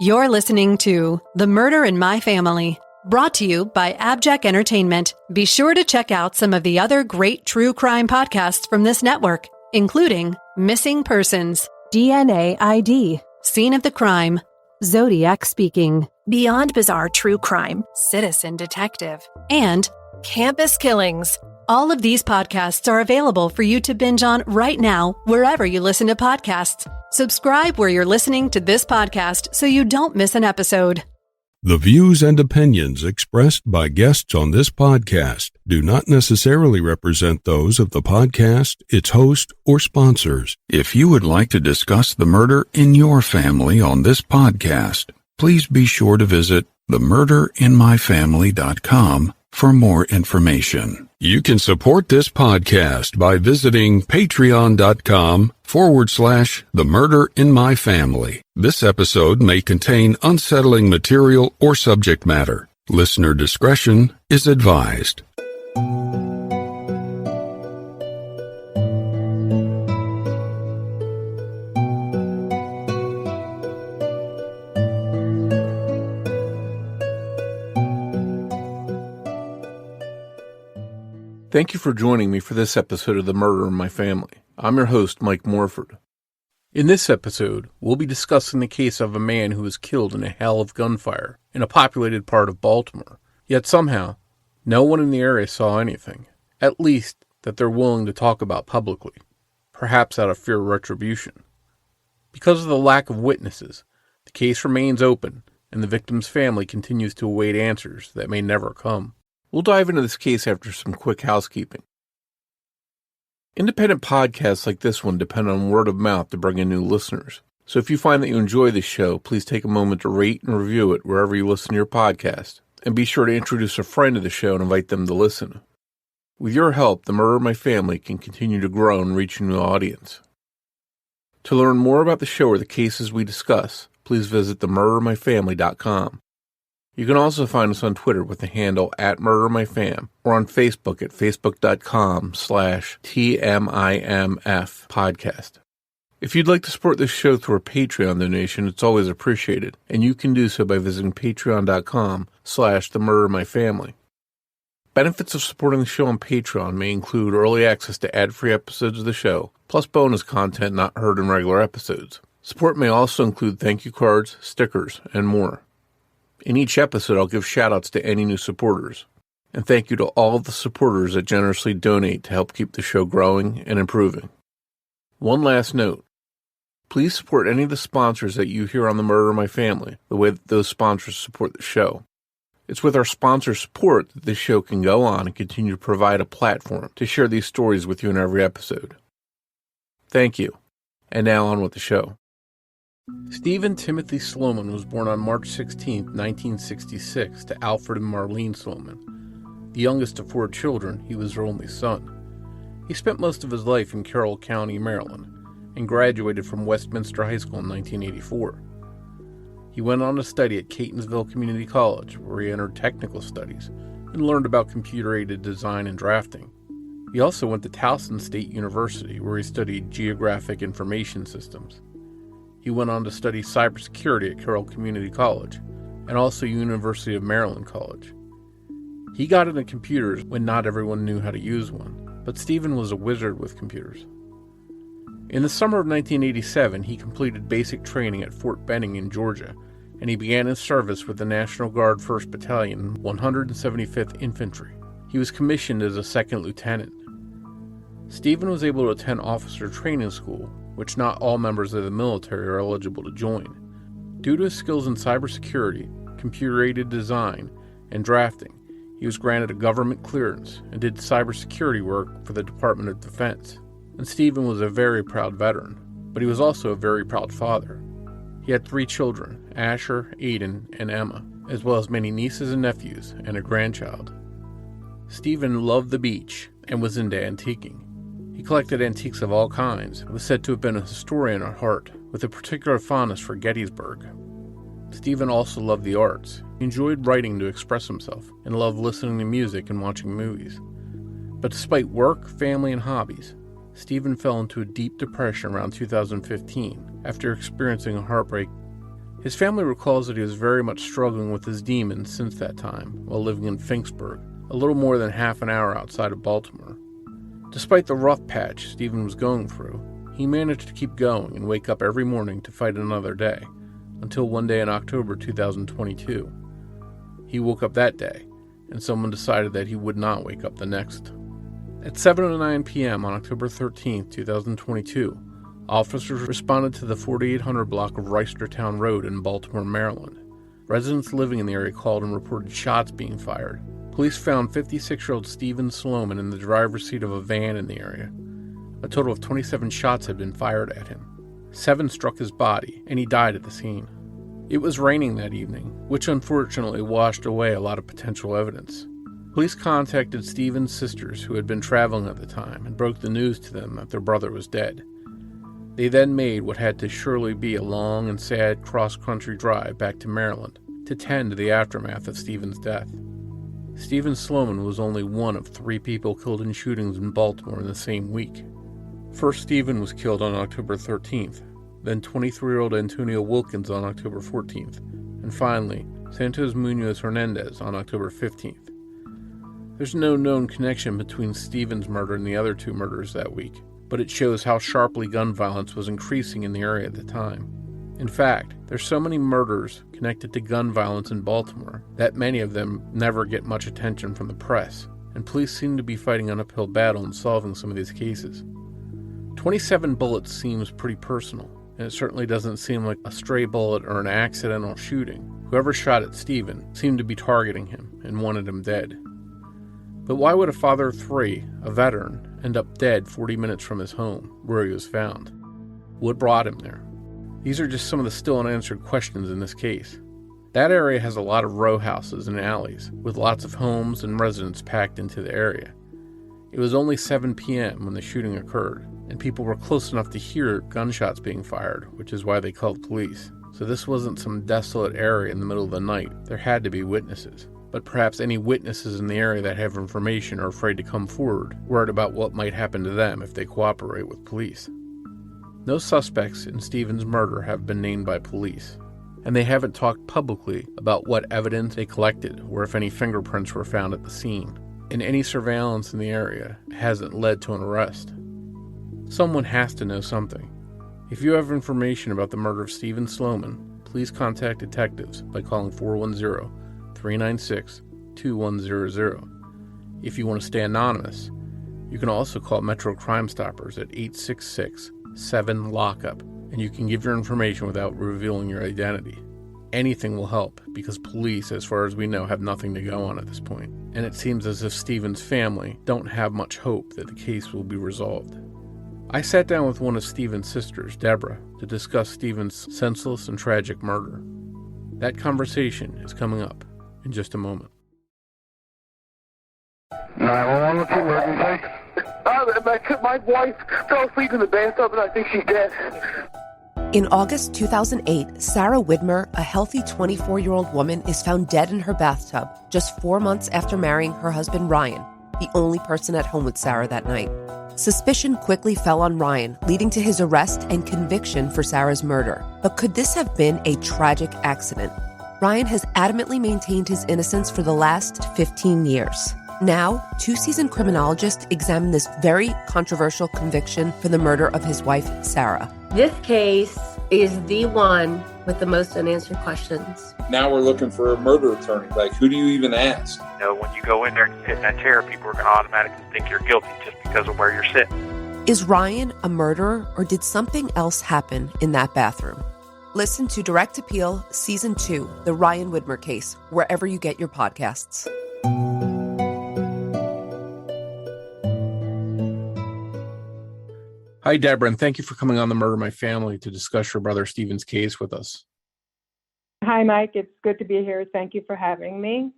You're listening to The Murder in My Family, brought to you by AbJack Entertainment. Be sure to check out some of the other great true crime podcasts from this network, including Missing Persons, DNA ID, Scene of the Crime, Zodiac Speaking, Beyond Bizarre True Crime, Citizen Detective, and Campus Killings. All of these podcasts are available for you to binge on right now, wherever you listen to podcasts. Subscribe where you're listening to this podcast so you don't miss an episode. The views and opinions expressed by guests on this podcast do not necessarily represent those of the podcast, its host, or sponsors. If you would like to discuss the murder in your family on this podcast, please be sure to visit themurderinmyfamily.com for more information. You can support this podcast by visiting patreon.com/themurderinmyfamily. This episode may contain unsettling material or subject matter. Listener discretion is advised. Thank you for joining me for this episode of The Murder in My Family. I'm your host, Mike Morford. In this episode, we'll be discussing the case of a man who was killed in a hail of gunfire in a populated part of Baltimore. Yet somehow, no one in the area saw anything, at least that they're willing to talk about publicly, perhaps out of fear of retribution. Because of the lack of witnesses, the case remains open, and the victim's family continues to await answers that may never come. We'll dive into this case after some quick housekeeping. Independent podcasts like this one depend on word of mouth to bring in new listeners. So if you find that you enjoy this show, please take a moment to rate and review it wherever you listen to your podcast. And be sure to introduce a friend to the show and invite them to listen. With your help, The Murder in My Family can continue to grow and reach a new audience. To learn more about the show or the cases we discuss, please visit themurderinmyfamily.com. You can also find us on Twitter with the handle @MurderMyFam or on Facebook at facebook.com/TMIMF podcast. If you'd like to support this show through a Patreon donation, it's always appreciated, and you can do so by visiting patreon.com/TheMurderMyFamily. Benefits of supporting the show on Patreon may include early access to ad-free episodes of the show, plus bonus content not heard in regular episodes. Support may also include thank you cards, stickers, and more. In each episode, I'll give shout-outs to any new supporters. And thank you to all of the supporters that generously donate to help keep the show growing and improving. One last note. Please support any of the sponsors that you hear on The Murder in My Family, the way that those sponsors support the show. It's with our sponsor support that this show can go on and continue to provide a platform to share these stories with you in every episode. Thank you. And now on with the show. Stephen Timothy Sloman was born on March 16, 1966, to Alfred and Marlene Sloman. The youngest of 4 children, he was their only son. He spent most of his life in Carroll County, Maryland, and graduated from Westminster High School in 1984. He went on to study at Catonsville Community College, where he entered technical studies and learned about computer-aided design and drafting. He also went to Towson State University, where he studied geographic information systems. He went on to study cybersecurity at Carroll Community College and also University of Maryland College. He got into computers when not everyone knew how to use one, but Stephen was a wizard with computers. In the summer of 1987, he completed basic training at Fort Benning in Georgia, and he began his service with the National Guard 1st Battalion, 175th Infantry. He was commissioned as a second lieutenant. Stephen was able to attend officer training school, which not all members of the military are eligible to join. Due to his skills in cybersecurity, computer-aided design, and drafting, he was granted a government clearance and did cybersecurity work for the Department of Defense. And Stephen was a very proud veteran, but he was also a very proud father. He had 3 children, Asher, Aiden, and Emma, as well as many nieces and nephews and a grandchild. Stephen loved the beach and was into antiquing. He collected antiques of all kinds and was said to have been a historian at heart, with a particular fondness for Gettysburg. Stephen also loved the arts. He enjoyed writing to express himself and loved listening to music and watching movies. But despite work, family, and hobbies, Stephen fell into a deep depression around 2015 after experiencing a heartbreak. His family recalls that he was very much struggling with his demons since that time, while living in Finksburg, a little more than half an hour outside of Baltimore. Despite the rough patch Stephen was going through, he managed to keep going and wake up every morning to fight another day, until one day in October 2022. He woke up that day, and someone decided that he would not wake up the next. At 7:09 p.m. on October 13, 2022, officers responded to the 4800 block of Reisterstown Road in Baltimore, Maryland. Residents living in the area called and reported shots being fired. Police found 56-year-old Stephen Sloman in the driver's seat of a van in the area. A total of 27 shots had been fired at him. 7 struck his body, and he died at the scene. It was raining that evening, which unfortunately washed away a lot of potential evidence. Police contacted Stephen's sisters, who had been traveling at the time, and broke the news to them that their brother was dead. They then made what had to surely be a long and sad cross-country drive back to Maryland to tend to the aftermath of Stephen's death. Stephen Sloman was only one of 3 people killed in shootings in Baltimore in the same week. First, Stephen was killed on October 13th, then 23-year-old Antonio Wilkins on October 14th, and finally, Santos Munoz Hernandez on October 15th. There's no known connection between Stephen's murder and the other 2 murders that week, but it shows how sharply gun violence was increasing in the area at the time. In fact, there's so many murders connected to gun violence in Baltimore that many of them never get much attention from the press, and police seem to be fighting an uphill battle in solving some of these cases. 27 bullets seems pretty personal, and it certainly doesn't seem like a stray bullet or an accidental shooting. Whoever shot at Stephen seemed to be targeting him and wanted him dead. But why would a father of 3, a veteran, end up dead 40 minutes from his home, where he was found? What brought him there? These are just some of the still unanswered questions in this case. That area has a lot of row houses and alleys, with lots of homes and residents packed into the area. It was only 7 p.m. when the shooting occurred, and people were close enough to hear gunshots being fired, which is why they called police. So this wasn't some desolate area in the middle of the night. There had to be witnesses. But perhaps any witnesses in the area that have information are afraid to come forward, worried about what might happen to them if they cooperate with police. No suspects in Stephen's murder have been named by police, and they haven't talked publicly about what evidence they collected or if any fingerprints were found at the scene. And any surveillance in the area hasn't led to an arrest. Someone has to know something. If you have information about the murder of Stephen Sloman, please contact detectives by calling 410-396-2100. If you want to stay anonymous, you can also call Metro Crime Stoppers at 866-7-LOCK-UP, and you can give your information without revealing your identity. Anything will help, because police, as far as we know, have nothing to go on at this point, and it seems as if Stephen's family don't have much hope that the case will be resolved. I sat down with one of Stephen's sisters, Deborah, to discuss Stephen's senseless and tragic murder. That conversation is coming up in just a moment. 911, what's the emergency? My wife fell asleep in the bathtub and I think she's dead. In August 2008, Sarah Widmer, a healthy 24-year-old woman, is found dead in her bathtub just 4 months after marrying her husband Ryan, the only person at home with Sarah that night. Suspicion quickly fell on Ryan, leading to his arrest and conviction for Sarah's murder. But could this have been a tragic accident? Ryan has adamantly maintained his innocence for the last 15 years. Now, 2 seasoned criminologists examine this very controversial conviction for the murder of his wife, Sarah. This case is the one with the most unanswered questions. Now we're looking for a murder attorney. Like, who do you even ask? You know, when you go in there and you sit in that chair, people are going to automatically think you're guilty just because of where you're sitting. Is Ryan a murderer, or did something else happen in that bathroom? Listen to Direct Appeal Season 2, The Ryan Widmer Case, wherever you get your podcasts. Hi, Deborah, and thank you for coming on The Murder of My Family to discuss your brother Stephen's case with us. Hi, Mike. It's good to be here. Thank you for having me.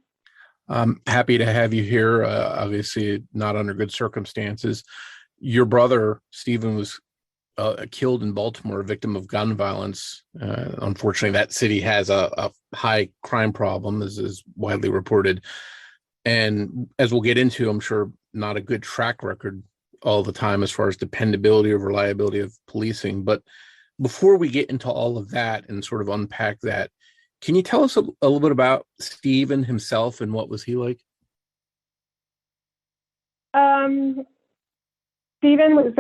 I'm happy to have you here. Obviously, not under good circumstances. Your brother, Stephen, was killed in Baltimore, a victim of gun violence. Unfortunately, that city has a high crime problem, as is widely reported. And as we'll get into, I'm sure not a good track record all the time as far as dependability or reliability of policing. But before we get into all of that and sort of unpack that, can you tell us a little bit about Stephen himself and what was he like? Stephen was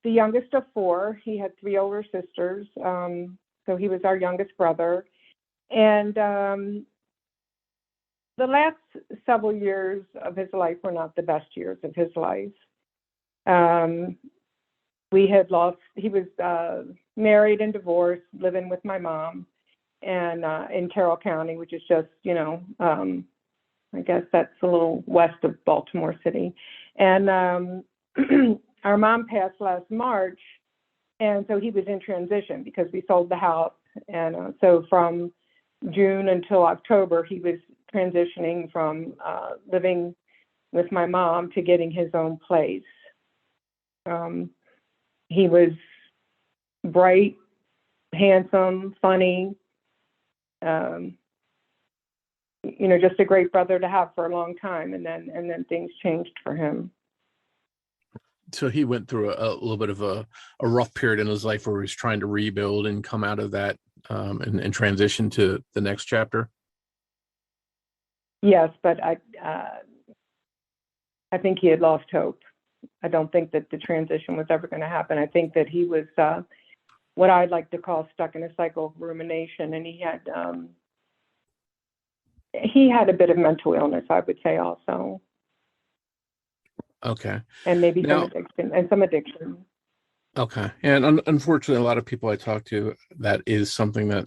the youngest of four. He had three older sisters, so he was our youngest brother. And the last several years of his life were not the best years of his life. He was married and divorced, living with my mom, and in Carroll County, which is just, I guess that's a little west of Baltimore City. And our mom passed last March, and so he was in transition because we sold the house. And so from June until October, he was transitioning from living with my mom to getting his own place. He was bright, handsome, funny, just a great brother to have for a long time. And then things changed for him. So he went through a little bit of a rough period in his life where he was trying to rebuild and come out of that and transition to the next chapter. Yes, but I think he had lost hope. I don't think that the transition was ever going to happen. I think that he was what I'd like to call stuck in a cycle of rumination, and he had a bit of mental illness, I would say, also. Okay. And maybe some addiction. Okay. And unfortunately, a lot of people I talk to, that is something that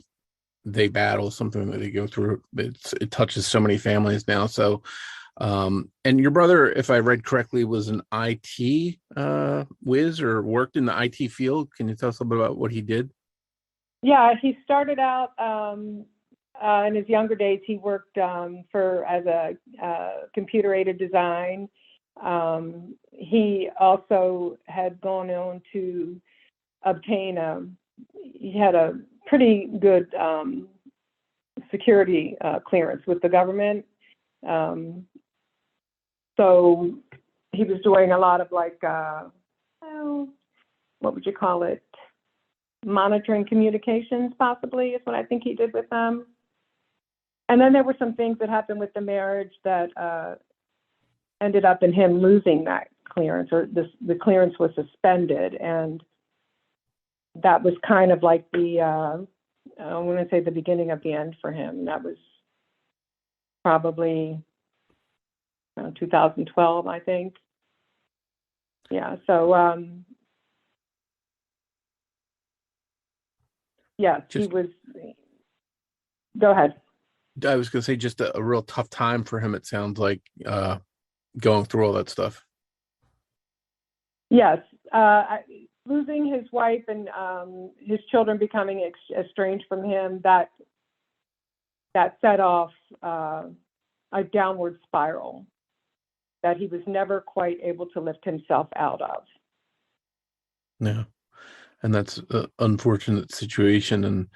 they battle, something that they go through. It touches so many families now. So, and your brother, if I read correctly, was an IT whiz or worked in the IT field. Can you tell us a little bit about what he did? Yeah, he started out in his younger days. He worked as a computer-aided design. He also had gone on to obtain he had a pretty good security clearance with the government. So he was doing a lot of what would you call it? Monitoring communications, possibly, is what I think he did with them. And then there were some things that happened with the marriage that ended up in him losing that clearance, or the clearance was suspended. And that was kind of like I want to say the beginning of the end for him. That was probably 2012, I think. Yeah. So, yeah, he was. Go ahead. I was going to say just a real tough time for him. It sounds like going through all that stuff. Yes. Losing his wife and his children becoming estranged from him, that set off a downward spiral that he was never quite able to lift himself out of. Yeah. And that's an unfortunate situation. And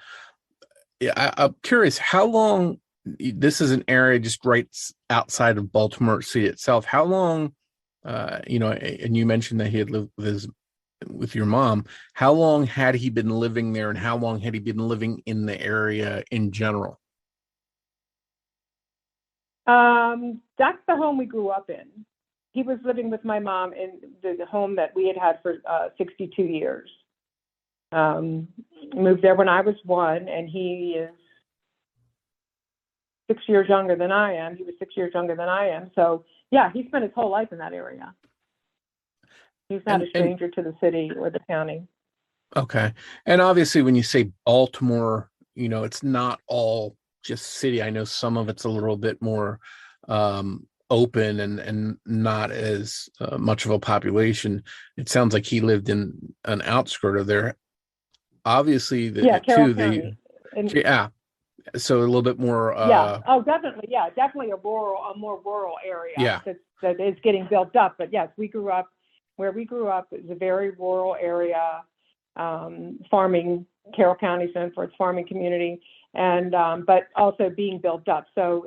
I'm curious, how long, this is an area just right outside of Baltimore City itself, how long, and you mentioned that he had lived with your mom, how long had he been living there, and how long had he been living in the area in general? That's the home we grew up in. He was living with my mom in the home that we had for 62 years. Moved there when I was 1, and he is 6 years younger than I am. He was 6 years younger than I am. So, yeah, he spent his whole life in that area. He's not a stranger to the city or the county. Okay. And obviously, when you say Baltimore, it's not all just city. I know some of it's a little bit more open and not as much of a population. It sounds like he lived in an outskirt of there. Obviously, Carroll County. So a little bit more. Definitely. Yeah, definitely a more rural area. Yeah. That is getting built up. But yes, where we grew up is a very rural area, farming. Carroll County is known for its farming community, and but also being built up. So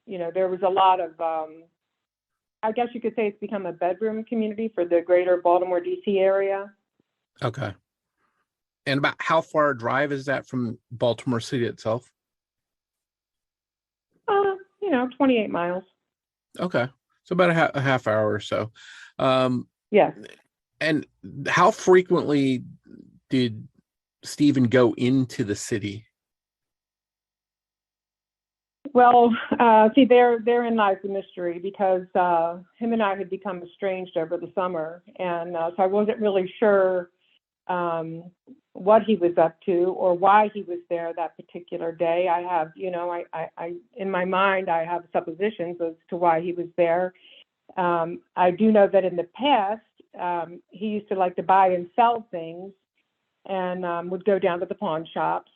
there was a lot of, I guess you could say it's become a bedroom community for the greater Baltimore, D.C. area. Okay. And about how far a drive is that from Baltimore City itself? 28 miles. Okay. So about a half hour or so. Yes. And how frequently did Stephen go into the city? Well, see, therein lies the mystery, because him and I had become estranged over the summer, and so I wasn't really sure what he was up to or why he was there that particular day. I have, I in my mind, I have suppositions as to why he was there. I do know that in the past, he used to like to buy and sell things, and would go down to the pawn shops.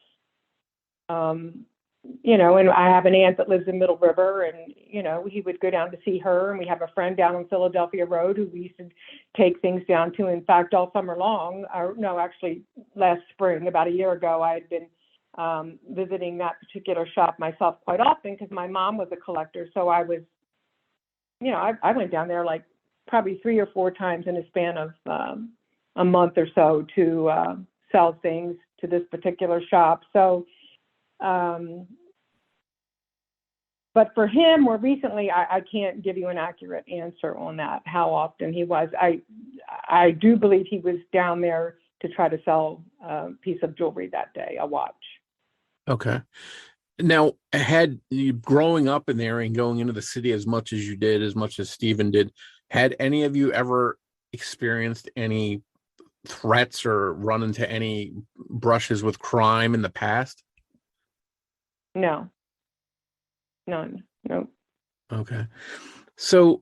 And I have an aunt that lives in Middle River, and, he would go down to see her. And we have a friend down on Philadelphia Road who we used to take things down to. In fact, all summer long, or no, actually last spring, about a year ago, I had been visiting that particular shop myself quite often because my mom was a collector. So I was, I went down there like probably 3 or 4 times in a span of a month or so to sell things to this particular shop. So, but for him, more recently, I can't give you an accurate answer on that, how often he was. I do believe he was down there to try to sell a piece of jewelry that day, a watch. Okay. Now, had you growing up in there and going into the city as much as you did, as much as Stephen did, had any of you ever experienced any threats or run into any brushes with crime in the past? No. None. No. Okay. So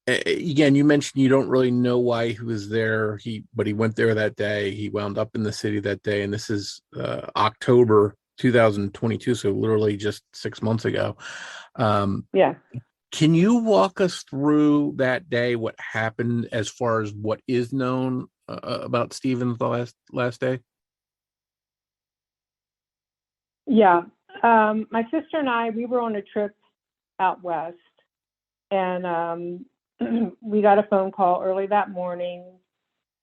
again, you mentioned you don't really know why he was there. But he went there that day. He wound up in the city that day, and this is October 2022, so literally just 6 months ago. Yeah. Can you walk us through that day? What happened as far as what is known about Stephen the last day? Yeah. My sister and I, we were on a trip out west, and we got a phone call early that morning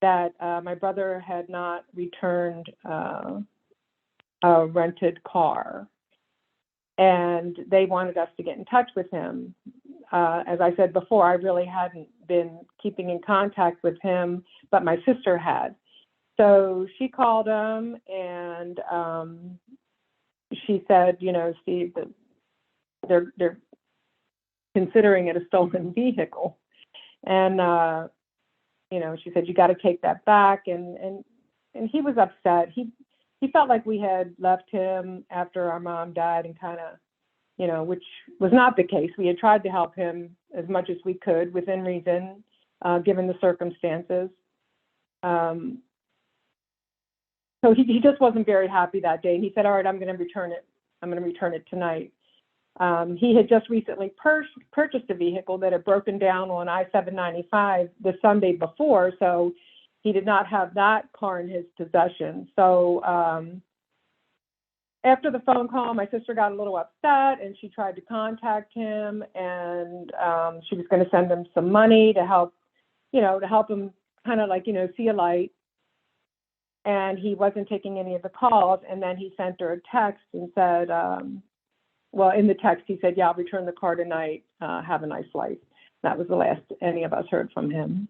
that my brother had not returned a rented car, and they wanted us to get in touch with him. As I said before, I really hadn't been keeping in contact with him, but my sister had. So she called him, and she said, Steve, they're considering it a stolen vehicle. And, she said, you got to take that back. And he was upset. He felt like we had left him after our mom died, and kind of, which was not the case. We had tried to help him as much as we could within reason, given the circumstances. So he just wasn't very happy that day. And he said, all right, I'm going to return it. I'm going to return it tonight. He had just recently purchased a vehicle that had broken down on I-795 the Sunday before. So he did not have that car in his possession. So after the phone call, my sister got a little upset, and she tried to contact him, and she was going to send him some money to help him kind of see a light. And he wasn't taking any of the calls. And then he sent her a text and said, in the text, he said, yeah, I'll return the car tonight. Have a nice life. That was the last any of us heard from him.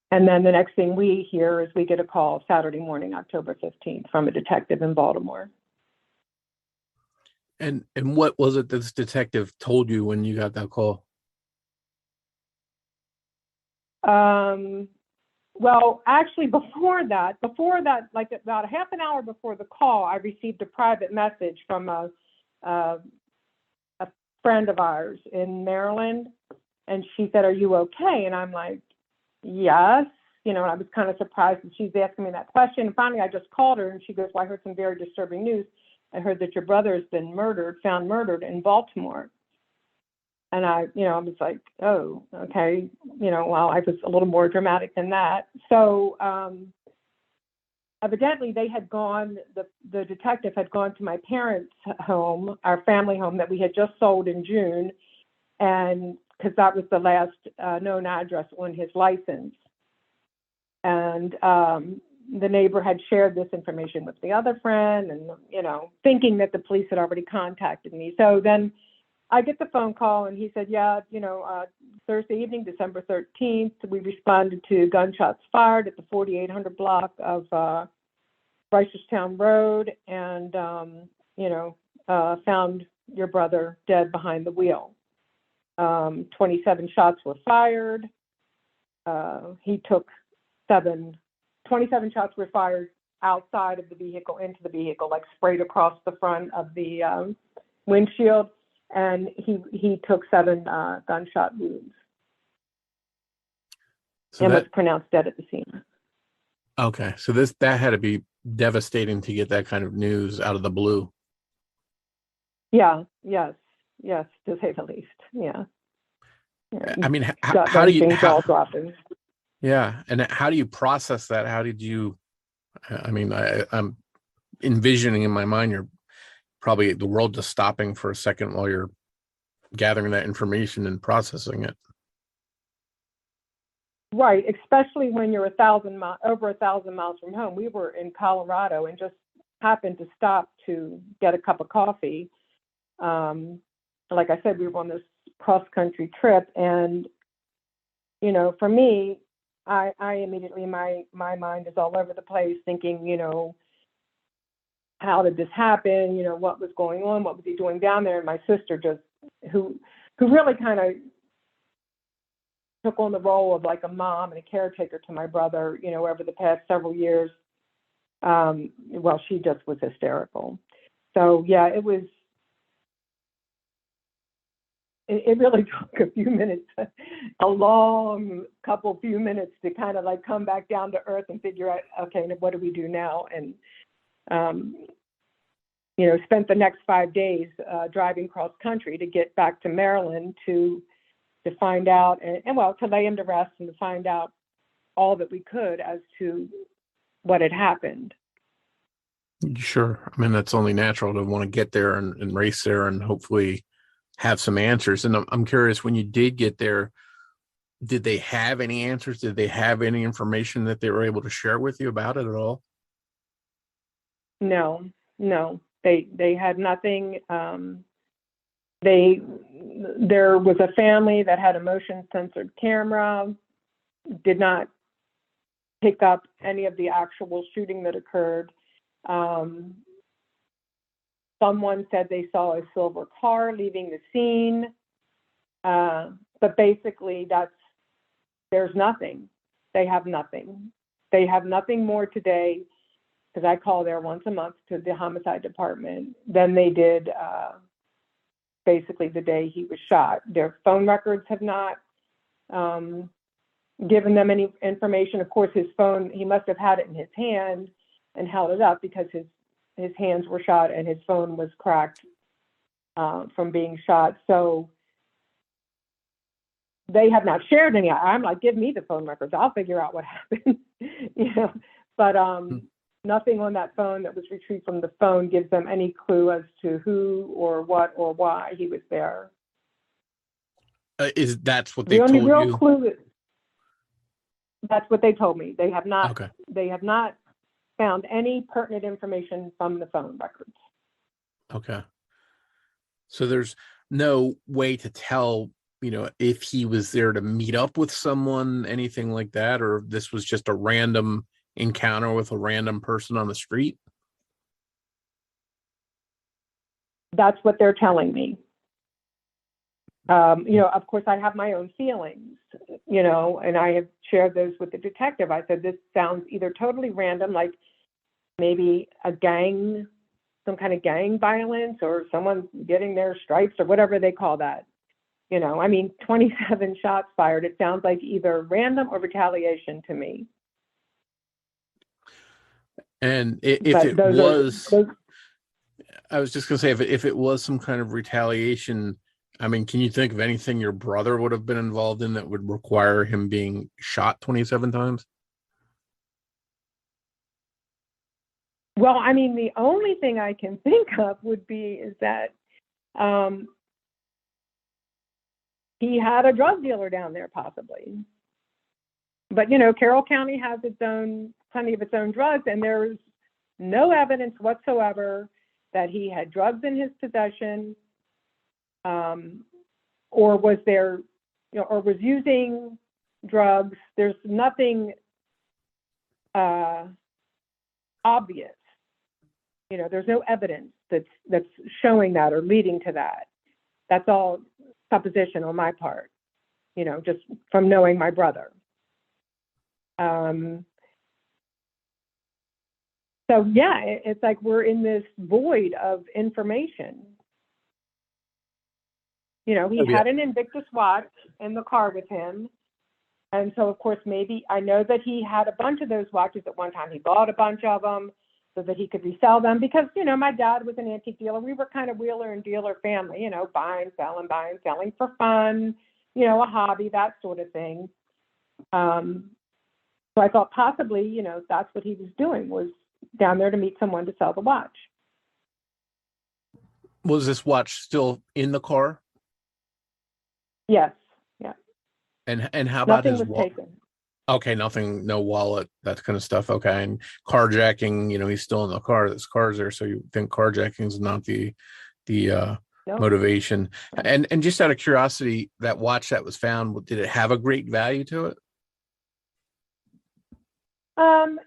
And then the next thing we hear is we get a call Saturday morning, October 15th, from a detective in Baltimore. And what was it that this detective told you when you got that call? Well, actually, before that, like about a half an hour before the call, I received a private message from a friend of ours in Maryland, and she said, "Are you okay?" And I'm like, "Yes." And I was kind of surprised that she's asking me that question. And finally, I just called her, and she goes, "Well, I heard some very disturbing news. I heard that your brother has been found murdered in Baltimore." And I was like, oh, okay. Well, I was a little more dramatic than that. So evidently they had gone, the detective had gone to my parents' home, our family home that we had just sold in June. And because that was the last known address on his license. And the neighbor had shared this information with the other friend, and thinking that the police had already contacted me. So then I get the phone call, and he said, yeah, Thursday evening, December 13th, we responded to gunshots fired at the 4800 block of Reisterstown Road, and found your brother dead behind the wheel. 27 shots were fired. He took 27 shots were fired outside of the vehicle, into the vehicle, like sprayed across the front of the windshield, and he took 7 gunshot wounds, and was pronounced dead at the scene. Okay, so that had to be devastating to get that kind of news out of the blue. Yeah, yes, to say the least. Yeah. I mean, how do you? Yeah, and how do you process that? How did you? I mean, I'm envisioning in my mind you're probably the world just stopping for a second while you're gathering that information and processing it. Right, especially when you're over 1,000 miles from home. We were in Colorado and just happened to stop to get a cup of coffee. Like I said, we were on this cross-country trip, and for me, I immediately, my mind is all over the place, thinking, how did this happen? What was going on? What was he doing down there? And my sister, just who really kind of took on the role of like a mom and a caretaker to my brother, over the past several years. She just was hysterical. So yeah, it really took a few minutes, a long few minutes to kind of like come back down to earth and figure out, okay, what do we do now? And, spent the next 5 days driving cross country to get back to Maryland to find out, to lay him to rest and to find out all that we could as to what had happened. Sure. I mean, that's only natural to want to get there and race there and hopefully have some answers. And I'm curious, when you did get there, did they have any answers? Did they have any information that they were able to share with you about it at all? No, they had nothing. There was a family that had a motion censored camera, did not pick up any of the actual shooting that occurred. Someone said they saw a silver car leaving the scene, but basically there's nothing. They have nothing. They have nothing more today, because I call there once a month to the homicide department, than they did basically the day he was shot. Their phone records have not given them any information. Of course, his phone, he must have had it in his hand and held it up, because his hands were shot and his phone was cracked from being shot. So they have not shared any. I'm like, give me the phone records. I'll figure out what happened. But nothing on that phone that was retrieved from the phone gives them any clue as to who or what or why he was there. That's what they told you? The only real clue is, that's what they told me. They have not. Okay. They have not found any pertinent information from the phone records. Okay. So there's no way to tell, if he was there to meet up with someone, anything like that, or this was just a random encounter with a random person on the street? That's what they're telling me. Of course, I have my own feelings, and I have shared those with the detective. I said, this sounds either totally random, like maybe some kind of gang violence, or someone getting their stripes, or whatever they call that. 27 shots fired. It sounds like either random or retaliation to me. And I was just going to say, if it was some kind of retaliation, I mean, can you think of anything your brother would have been involved in that would require him being shot 27 times? Well, I mean, the only thing I can think of is that he had a drug dealer down there, possibly. But, Carroll County has its own plenty of its own drugs, and there's no evidence whatsoever that he had drugs in his possession, or was there, or was using drugs. There's nothing obvious. There's no evidence that's showing that or leading to that. That's all supposition on my part, just from knowing my brother. So yeah, it's like we're in this void of information. He had an Invictus watch in the car with him. And so, of course, maybe I know that he had a bunch of those watches at one time. He bought a bunch of them so that he could resell them because, my dad was an antique dealer. We were kind of wheeler and dealer family, buying, selling for fun, a hobby, that sort of thing. So I thought possibly, that's what he was doing, was down there to meet someone to sell the watch. Was this watch still in the car? Yes. Yeah. And how about nothing his was wallet? taken. Okay, nothing, no wallet, that kind of stuff. Okay, and carjacking, he's still in the car. This car's there, so you think carjacking is not the Nope. motivation. And just out of curiosity, that watch that was found, did it have a great value to it?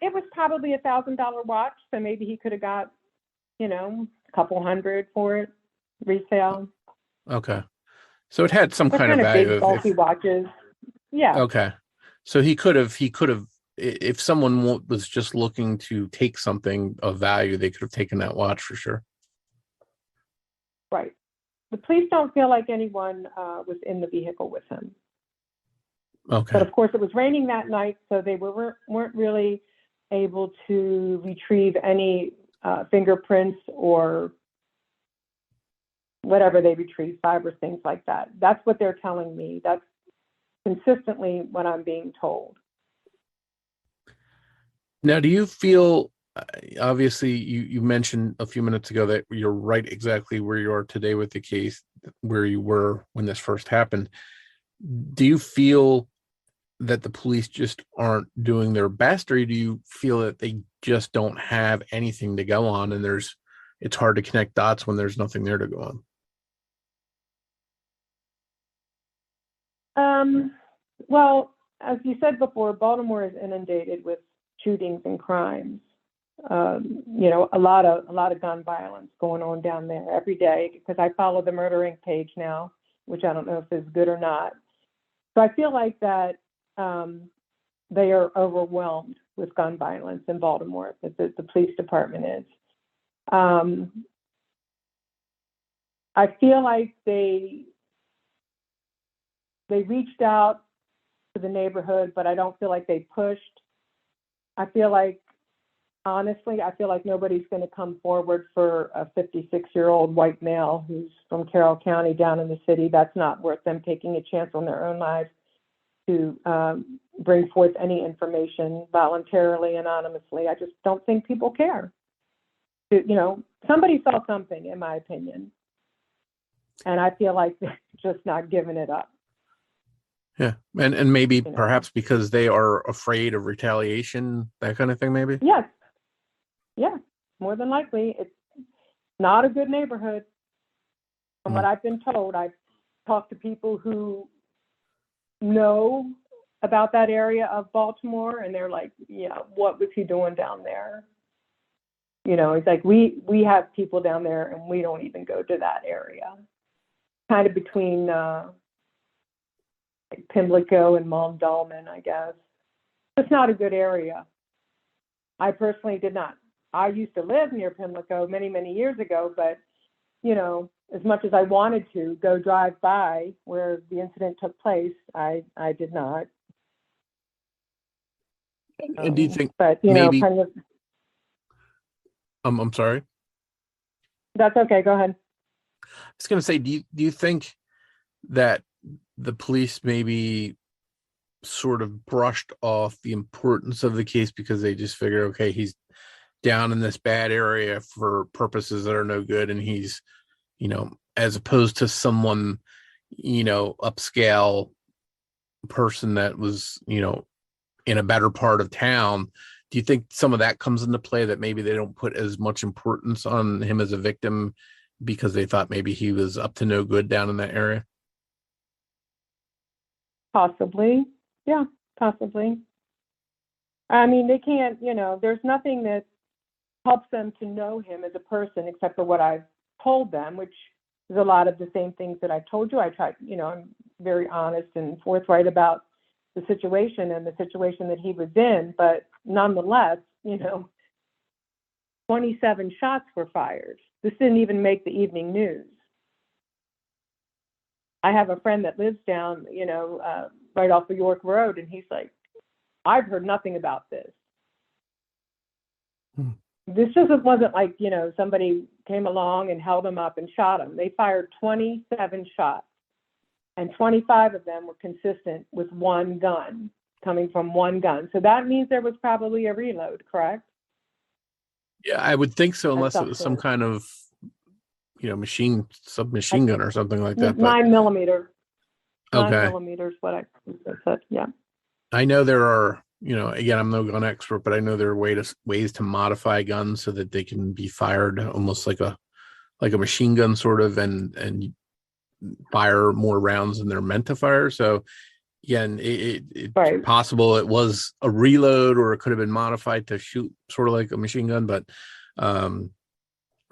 It was probably $1,000 watch, so maybe he could have got, a couple $100 for it, resale. Okay, so it had some They're kind of value. Big, bulky watches. Yeah. Okay, so he could have, if someone was just looking to take something of value, they could have taken that watch for sure. Right. The police don't feel like anyone was in the vehicle with him. Okay. But of course, it was raining that night, so they weren't really able to retrieve any fingerprints or whatever they retrieve, fibers, things like that. That's what they're telling me. That's consistently what I'm being told. Now, do you feel, obviously, you mentioned a few minutes ago that you're right exactly where you are today with the case, where you were when this first happened. Do you feel that the police just aren't doing their best, or do you feel that they just don't have anything to go on and it's hard to connect dots when there's nothing there to go on? Well, as you said before, Baltimore is inundated with shootings and crimes. A lot of gun violence going on down there every day, because I follow the Murder Inc. page now, which I don't know if is good or not. So I feel like that they are overwhelmed with gun violence in Baltimore, that the police department is. I feel like they reached out to the neighborhood, but I don't feel like they pushed. I feel like, honestly, nobody's going to come forward for a 56-year-old white male who's from Carroll County down in the city. That's not worth them taking a chance on their own lives to bring forth any information voluntarily, anonymously. I just don't think people care. Somebody saw something, in my opinion, and I feel like they're just not giving it up. Yeah, and maybe perhaps because they are afraid of retaliation, that kind of thing, maybe? Yes. Yeah, more than likely. It's not a good neighborhood. From what I've been told, I've talked to people who know about that area of Baltimore, and they're like, yeah, what was he doing down there? It's like, we have people down there and we don't even go to that area. Kind of between Pimlico and Mondalman, I guess. It's not a good area. I personally did not. I used to live near Pimlico many, many years ago, but, as much as I wanted to go drive by where the incident took place, I did not. And do you think, but, maybe, kind of. I'm sorry. That's okay. Go ahead. I was going to say, do you think that the police maybe sort of brushed off the importance of the case because they just figure, okay, he's down in this bad area for purposes that are no good, and he's, as opposed to someone, upscale person that was, in a better part of town, Do you think some of that comes into play, that maybe they don't put as much importance on him as a victim because they thought maybe he was up to no good down in that area? Possibly. Yeah, possibly. I mean, they can't, there's nothing that helps them to know him as a person except for what I've told them, which is a lot of the same things that I told you. I tried, I'm very honest and forthright about the situation and the situation that he was in, but nonetheless, 27 shots were fired. This didn't even make the evening news. I have a friend that lives down, right off of York Road, and he's like, I've heard nothing about this. This just wasn't like, somebody came along and held him up and shot him. They fired 27 shots, and 25 of them were consistent with one gun, coming from one gun. So that means there was probably a reload, correct? Yeah, I would think so, unless it was some kind of, submachine gun or something like that. 9mm. Okay. 9mm is what I said. Yeah. I know there are, again, I'm no gun expert, but I know there are ways to modify guns so that they can be fired almost like a machine gun sort of, and fire more rounds than they're meant to fire. So again, it's right. possible it was a reload, or it could have been modified to shoot sort of like a machine gun. But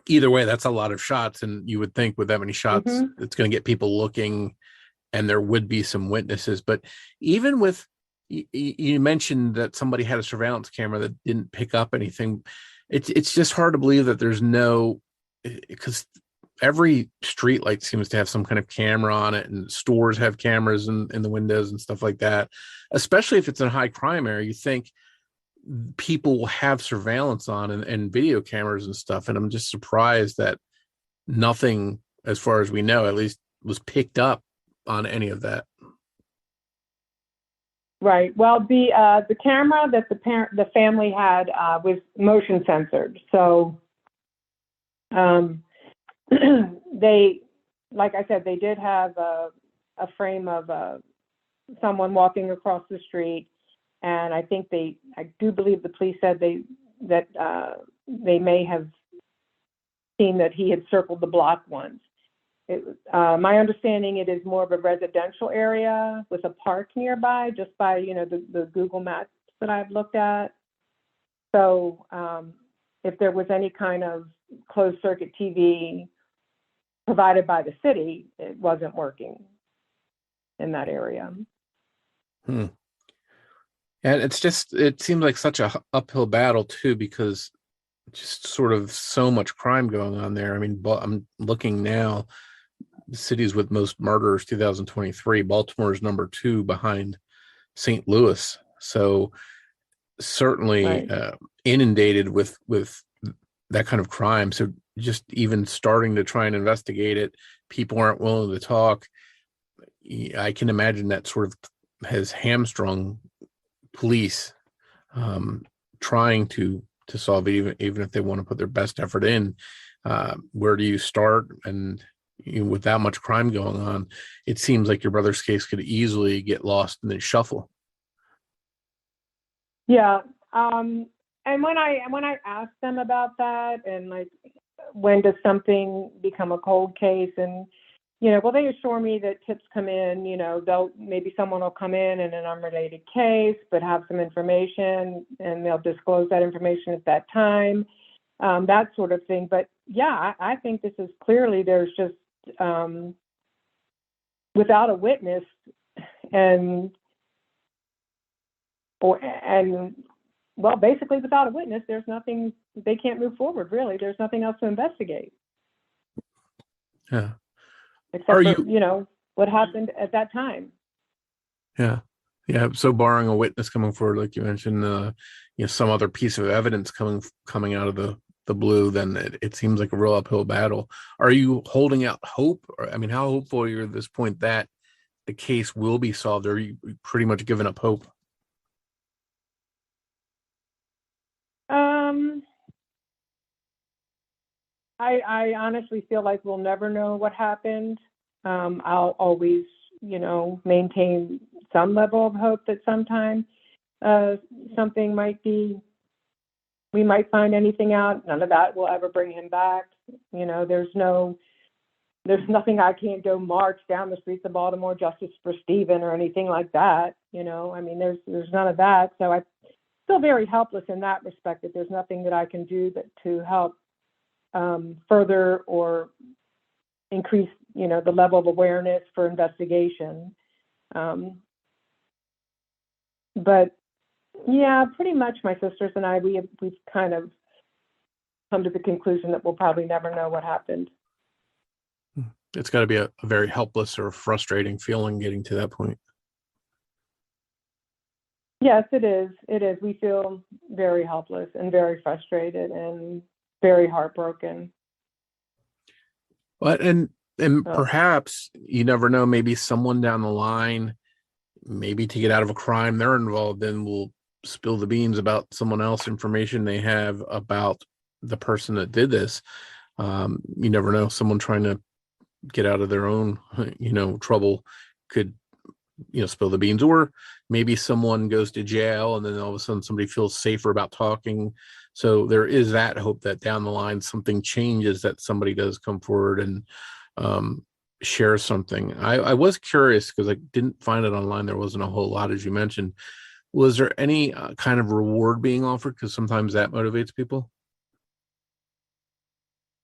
either way, that's a lot of shots. And you would think with that many shots, it's going to get people looking, and there would be some witnesses. But even with, you mentioned that somebody had a surveillance camera that didn't pick up anything. It's just hard to believe that there's no, because every street light seems to have some kind of camera on it, and stores have cameras in the windows and stuff like that. Especially if it's in a high crime area, you think people will have surveillance on and video cameras and stuff. And I'm just surprised that nothing, as far as we know, at least, was picked up on any of that. Right. Well, the camera that the family had was motion censored. So they, like I said, they did have a frame of someone walking across the street, and I do believe the police said they may have seen that he had circled the block once. My understanding, it is more of a residential area with a park nearby, just by the Google Maps that I've looked at. So if there was any kind of closed circuit TV provided by the city, it wasn't working in that area. And it seems like such a uphill battle too, because just sort of so much crime going on there. I mean, I'm looking now, the cities with most murders, 2023, Baltimore is number 2 behind St. Louis. So certainly inundated with that kind of crime. So just even starting to try and investigate it, people aren't willing to talk. I can imagine that sort of has hamstrung police trying to solve it, even if they want to put their best effort in. Where do you start? And with that much crime going on, it seems like your brother's case could easily get lost in the shuffle. Yeah. And when I asked them about that, and like, when does something become a cold case, and well, they assure me that tips come in, maybe someone will come in an unrelated case, but have some information, and they'll disclose that information at that time, that sort of thing. But yeah, I think this is clearly, there's just, without a witness, basically without a witness, there's nothing, they can't move forward, really. There's nothing else to investigate. Yeah. Except for, what happened at that time. Yeah. Yeah. So barring a witness coming forward, like you mentioned, some other piece of evidence coming out of the blue, then it seems like a real uphill battle. Are you holding out hope? I mean, how hopeful are you at this point that the case will be solved? Or are you pretty much giving up hope? I honestly feel like we'll never know what happened. I'll always, maintain some level of hope that sometime something might be we might find anything out. None of that will ever bring him back. You know, there's nothing I can't go march down the streets of Baltimore, justice for Stephen or anything like that. You know, I mean, there's none of that. So I feel very helpless in that respect, that there's nothing that I can do to help further or increase, you know, the level of awareness for investigation. But yeah, pretty much my sisters and I, we've kind of come to the conclusion that we'll probably never know what happened. It's got to be a very helpless or frustrating feeling getting to that point. Yes, it is. It is. We feel very helpless and very frustrated and very heartbroken. But and perhaps, you never know, maybe someone down the line, maybe to get out of a crime they're involved in, will spill the beans about someone else, information they have about the person that did this. You never know, someone trying to get out of their own, you know, trouble could, you know, spill the beans. Or maybe someone goes to jail and then all of a sudden somebody feels safer about talking. So there is that hope that down the line something changes, that somebody does come forward and share something. I was curious because I didn't find it online. There wasn't a whole lot, as you mentioned. Was there any kind of reward being offered? Because sometimes that motivates people.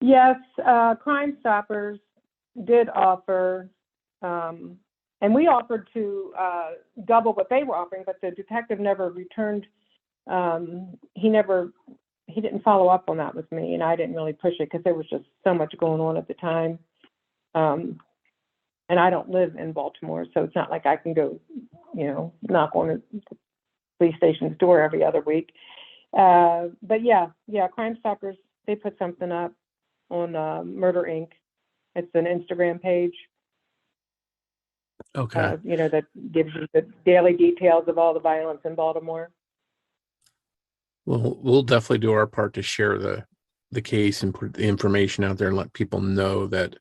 Yes, Crime Stoppers did offer, and we offered to double what they were offering, but the detective never returned. He didn't follow up on that with me, and I didn't really push it because there was just so much going on at the time. And I don't live in Baltimore, so it's not like I can go, you know, knock on the police station's door every other week. But yeah, Crime Stoppers, they put something up on Murder Inc. It's an Instagram page. Okay. You know, that gives you the daily details of all the violence in Baltimore. Well, we'll definitely do our part to share the case and put the information out there and let people know that,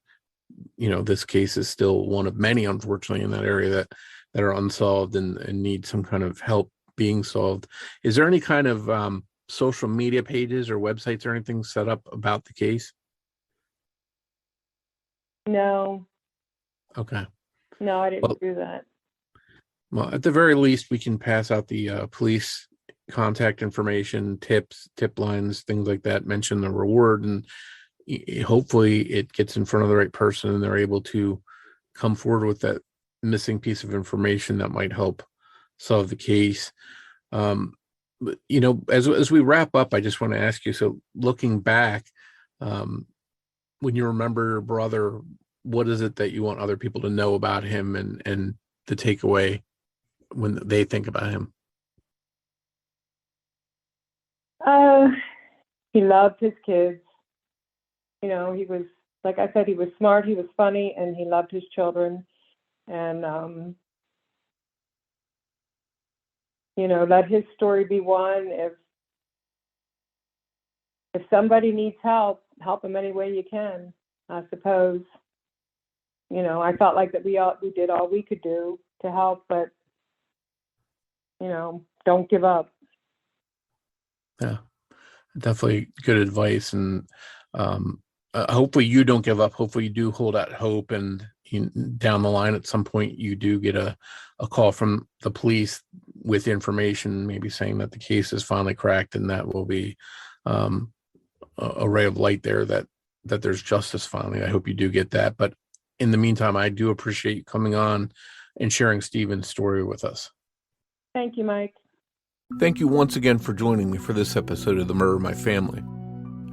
you know, this case is still one of many, unfortunately, in that area that are unsolved and need some kind of help being solved. Is there any kind of social media pages or websites or anything set up about the case? No. Okay. No, I didn't do that. Well, at the very least, we can pass out the police contact information, tips, tip lines, things like that, mention the reward, and hopefully it gets in front of the right person and they're able to come forward with that missing piece of information that might help solve the case. But, you know, as we wrap up, I just want to ask you, so looking back, when you remember your brother, what is it that you want other people to know about him and the takeaway when they think about him? He loved his kids. You know, he was, like I said, he was smart, he was funny, and he loved his children. And, you know, let his story be one. If somebody needs help them any way you can, I suppose. You know, I felt like that we did all we could do to help, but, you know, don't give up. Yeah, definitely good advice. And hopefully you don't give up. Hopefully you do hold out hope, and down the line at some point you do get a call from the police with information, maybe saying that the case is finally cracked, and that will be a ray of light there that there's justice finally. I hope you do get that. But in the meantime, I do appreciate you coming on and sharing Stephen's story with us. Thank you, Mike. Thank you once again for joining me for this episode of The Murder of My Family.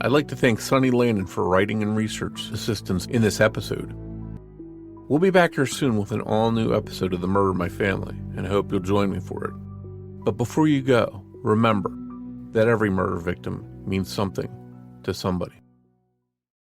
I'd like to thank Sonny Landon for writing and research assistance in this episode. We'll be back here soon with an all-new episode of The Murder of My Family, and I hope you'll join me for it. But before you go, remember that every murder victim means something to somebody.